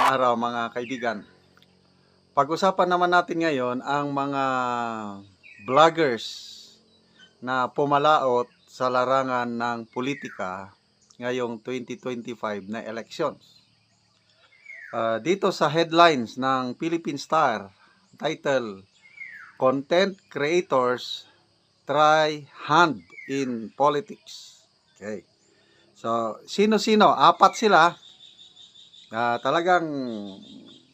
araw mga kaibigan. Pag-usapan naman natin ngayon ang mga vloggers na pumalaot sa larangan ng politika ngayong 2025 na elections. Dito sa headlines ng Philippine Star, title, Content Creators Try Hand in Politics. Okay. So, sino-sino? Apat sila. Talagang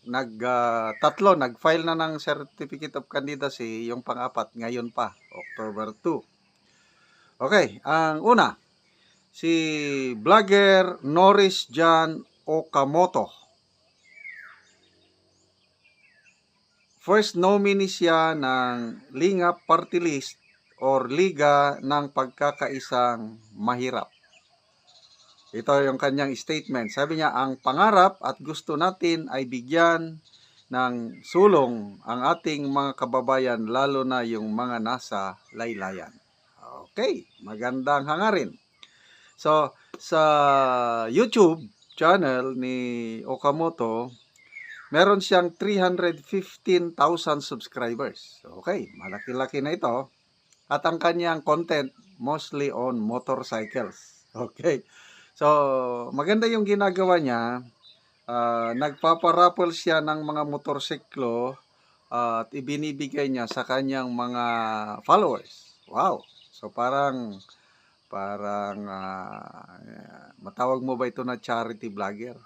nag-file na ng Certificate of Candidacy yung pang-apat ngayon pa, October 2. Okay, ang una, si vlogger Norris John Okamoto. First nominee siya ng Lingap Party List or Liga ng Pagkakaisang Mahirap. Ito yung kanyang statement. Sabi niya, ang pangarap at gusto natin ay bigyan ng sulong ang ating mga kababayan, lalo na yung mga nasa laylayan. Okay, magandang hangarin. So, sa YouTube channel ni Okamoto, meron siyang 315,000 subscribers. Okay, malaki-laki na ito. At ang kanyang content, mostly on motorcycles. Okay. So, maganda yung ginagawa niya. Nagpaparaffle siya ng mga motorsiklo at ibinibigay niya sa kanyang mga followers. Wow! So, parang matawag mo ba ito na charity vlogger?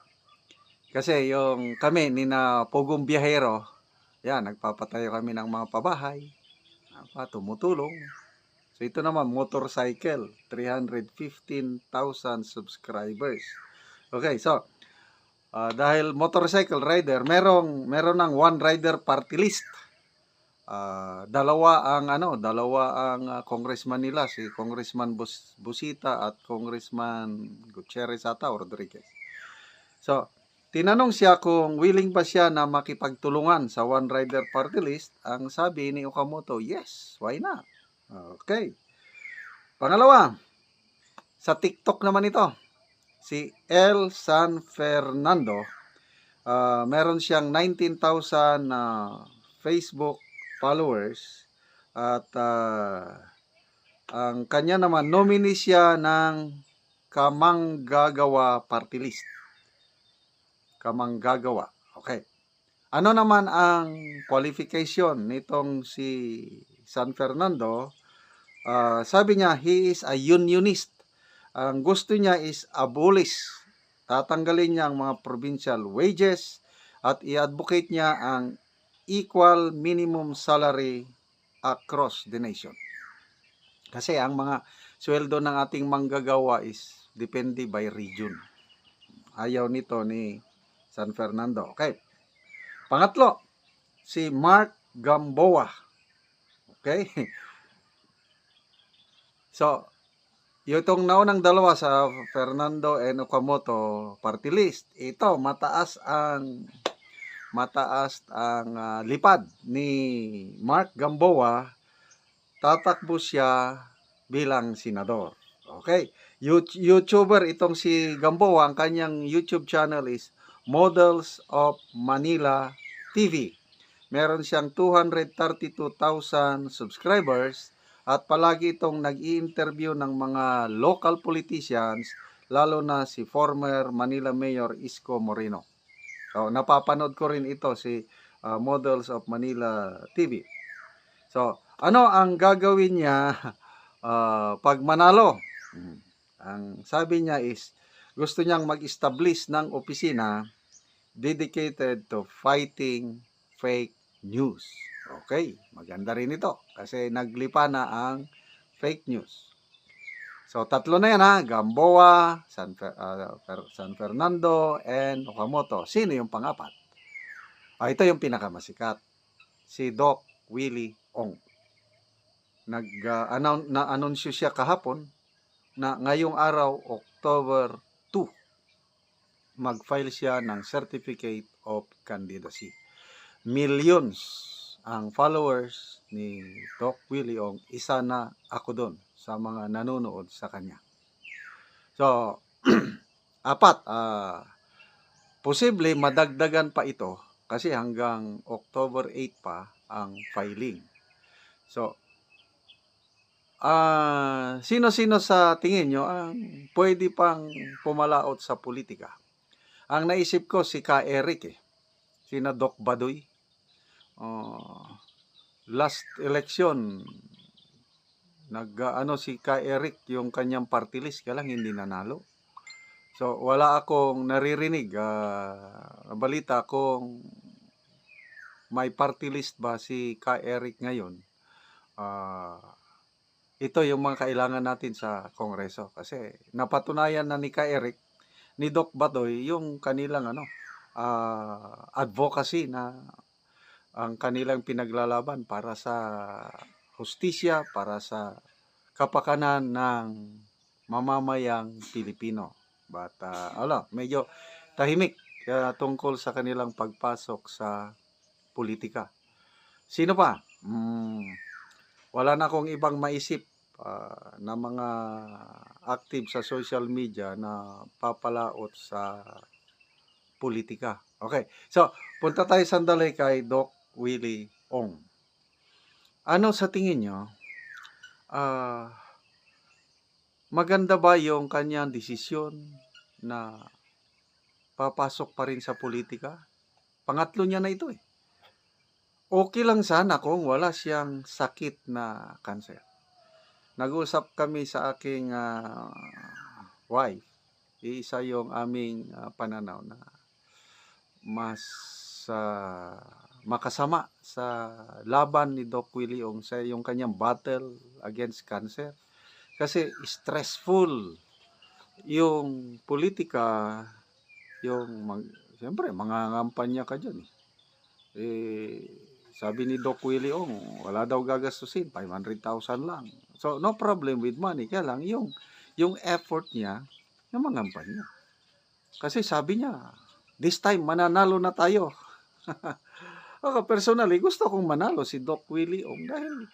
Kasi yung kami, ni na Pogong Biyahero, yan, nagpapatayo kami ng mga pabahay, tumutulong. So, ito naman, motorcycle, 315,000 subscribers. Okay, so, dahil motorcycle rider, meron ng one rider party list. Dalawa ang congressman nila, si Congressman Busita at Congressman Gutierrez ata Rodriguez. So, tinanong siya kung willing ba siya na makipagtulungan sa one rider party list. Ang sabi ni Okamoto, yes, why not? Okay. Pangalawa, sa TikTok naman ito, si El San Fernando, meron siyang 19,000 Facebook followers at ang kanya naman, nominee siya ng Kamanggagawa Party List. Kamanggagawa. Okay. Ano naman ang qualification nitong si San Fernando? Sabi niya, he is a unionist. Ang gusto niya is abolish. Tatanggalin niya ang mga provincial wages at i-advocate niya ang equal minimum salary across the nation. Kasi ang mga sweldo ng ating manggagawa is depende by region. Ayaw nito ni San Fernando. Okay. Pangatlo, si Mark Gamboa. Okay. So, itong naunang dalawa sa Fernando and Okamoto party list, ito mataas ang lipad ni Mark Gamboa. Tatakbo siya bilang senador. Okay. YouTuber itong si Gamboa, ang kanyang YouTube channel is Models of Manila TV. Meron siyang 232,000 subscribers at palagi itong nag-i-interview ng mga local politicians, lalo na si former Manila Mayor Isko Moreno. So, napapanood ko rin ito si Models of Manila TV. So, ano ang gagawin niya pag manalo? Ang sabi niya is, gusto niyang mag-establish ng opisina dedicated to fighting fake news. Okay, maganda rin ito kasi naglipa na ang fake news. So, tatlo na yan Gamboa, San Fernando, and Okamoto. Sino yung pangapat? Ito yung pinakamasikat. Si Doc Willie Ong. Na-anunsyo siya kahapon na ngayong araw, October 2, mag-file siya ng Certificate of Candidacy. Millions ang followers ni Doc Willie Ong. Isa na ako doon sa mga nanonood sa kanya. So, apat, posible madagdagan pa ito kasi hanggang October 8 pa ang filing. So, sino-sino sa tingin nyo ang pwede pang pumalaot sa politika? Ang naisip ko si Ka Eric sina Doc Badoy. Last election, si Ka Eric yung kanyang party list, kaya lang hindi nanalo. So, wala akong naririnig, balita kung may party list ba si Ka Eric ngayon. Ito yung mga kailangan natin sa Kongreso. Kasi napatunayan na ni Ka Eric, ni Doc Badoy, yung kanilang advocacy na ang kanilang pinaglalaban para sa hustisya, para sa kapakanan ng mamamayang Pilipino. But, medyo tahimik tungkol sa kanilang pagpasok sa politika. Sino pa? Wala na akong ibang maisip na mga active sa social media na papalaot sa politika. Okay, so punta tayo sandali kay Doc Willie Ong. Ano sa tingin nyo? Maganda ba yung kanyang desisyon na papasok pa rin sa politika? Pangatlo niya na ito Okay lang sana kung wala siyang sakit na cancer. Nag-usap kami sa aking wife. Isa yung aming pananaw na mas makasama sa laban ni Doc Willie Ong sa yung kanyang battle against cancer. Kasi stressful yung politika, siyempre, mangangampanya ka dyan. Sabi ni Doc Willie Ong, wala daw gagastusin, 500,000 lang. So, no problem with money. Kaya lang, yung effort niya, yung mangampanya. Kasi sabi niya, this time, mananalo na tayo. Personally, gusto kong manalo si Doc Willie Ong dahil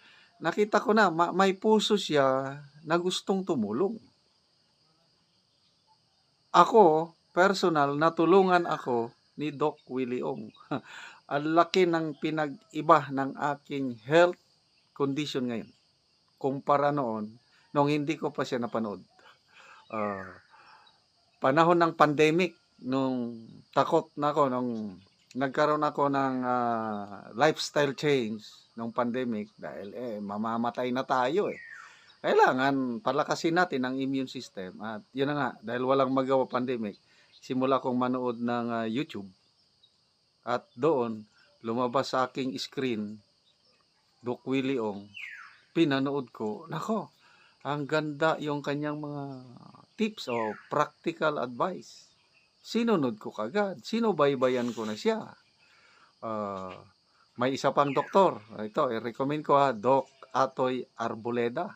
nakita ko na may puso siya na gustong tumulong. Ako, personal, natulungan ako ni Doc Willie Ong. Ang laki ng pinag-iba ng aking health condition ngayon. Kumpara noon, nung hindi ko pa siya napanood. Panahon ng pandemic, nung takot na ako, nung nagkaroon ako ng lifestyle change nung pandemic, dahil mamamatay na tayo Kailangan palakasin natin ang immune system. At yun na nga, dahil walang magawa pandemic, simula kong manood ng YouTube. At doon, lumabas sa aking screen, Doc Willie Ong, pinanood ko, nako, ang ganda yung kanyang mga tips o practical advice. Sinunod ko kagad, sinubaybayan ko na siya. May isa pang doktor, ito, i-recommend ko Doc Atoy Arboleda.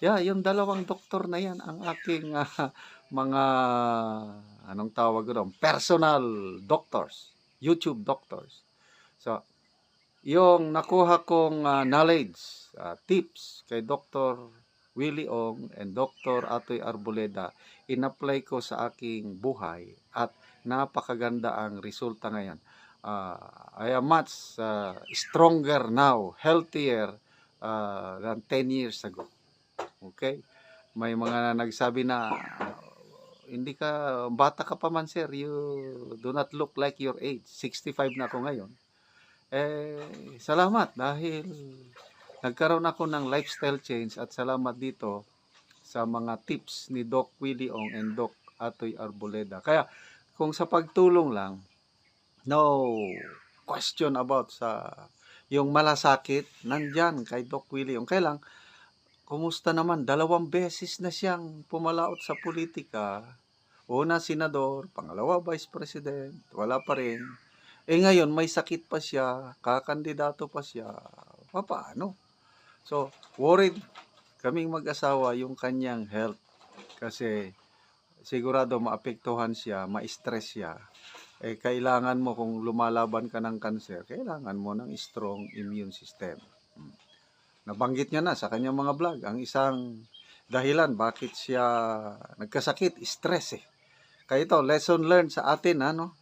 Yung dalawang doktor na yan, ang aking mga, anong tawag doon, personal doctors. YouTube doctors. So, yung nakuha kong knowledge, tips kay Dr. Willie Ong and Dr. Atoy Arboleda, in-apply ko sa aking buhay at napakaganda ang resulta ngayon. I am much stronger now, healthier than 10 years ago. Okay? May mga nagsabi na hindi ka, bata ka pa man sir, you do not look like your age. 65 na ako ngayon. Salamat dahil nagkaroon ako ng lifestyle change at salamat dito sa mga tips ni Doc Willie Ong and Doc Atoy Arboleda. Kaya kung sa pagtulong lang, no question about sa yung malasakit, nandyan kay Doc Willie Ong. Kaya lang, kumusta naman? 2 beses na siyang pumalaot sa politika. Una, senador. Pangalawa, vice president. Wala pa rin. Ngayon, may sakit pa siya. Kakandidato pa siya. Paano? So, worried kaming mag-asawa yung kanyang health. Kasi, sigurado maapektuhan siya, ma-stress siya. Kailangan mo, kung lumalaban ka ng cancer, kailangan mo ng strong immune system. Nabanggit niya na sa kanyang mga vlog, ang isang dahilan bakit siya nagkasakit, stress Kaya ito, lesson learned sa atin, ano?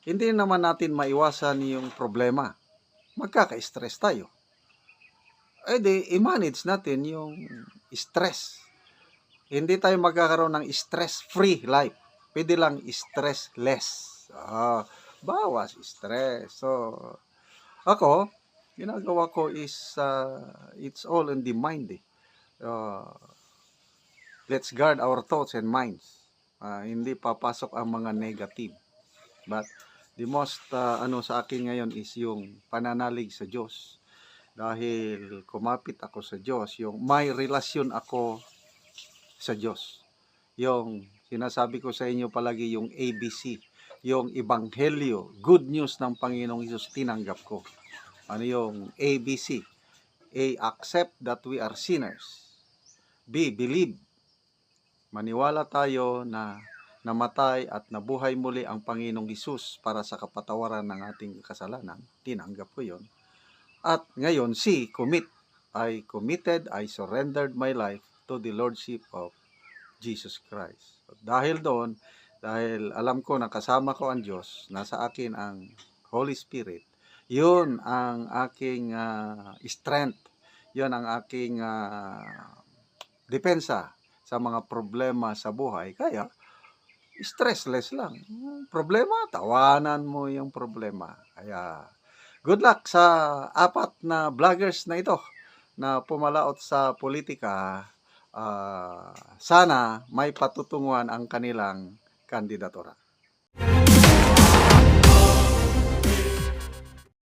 Hindi naman natin maiwasan yung problema. Magkaka-stress tayo. Eh di, i-manage natin yung stress. Hindi tayo magkakaroon ng stress-free life. Pwede lang stressless. Bawas stress. So, ako, ginagawa ko is, it's all in the mind eh. Let's guard our thoughts and minds. Hindi papasok ang mga negative. But the most ano sa akin ngayon is yung pananalig sa Diyos. Dahil kumapit ako sa Diyos, yung may relasyon ako sa Diyos. Yung sinasabi ko sa inyo palagi yung ABC, yung Ebanghelyo, good news ng Panginoong Hesus tinanggap ko. Ano yung ABC? A, accept that we are sinners. B, believe. Maniwala tayo na namatay at nabuhay muli ang Panginoong Hesus para sa kapatawaran ng ating kasalanan. Tinanggap ko yon. At ngayon, C, commit. I committed, I surrendered my life to the Lordship of Jesus Christ. Dahil doon, dahil alam ko na kasama ko ang Diyos, nasa akin ang Holy Spirit, yun ang aking strength, yun ang aking depensa sa mga problema sa buhay. Kaya, stressless lang. Problema, tawanan mo yung problema. Kaya, good luck sa 4 na vloggers na ito na pumalaot sa politika. Sana may patutunguhan ang kanilang kandidatura.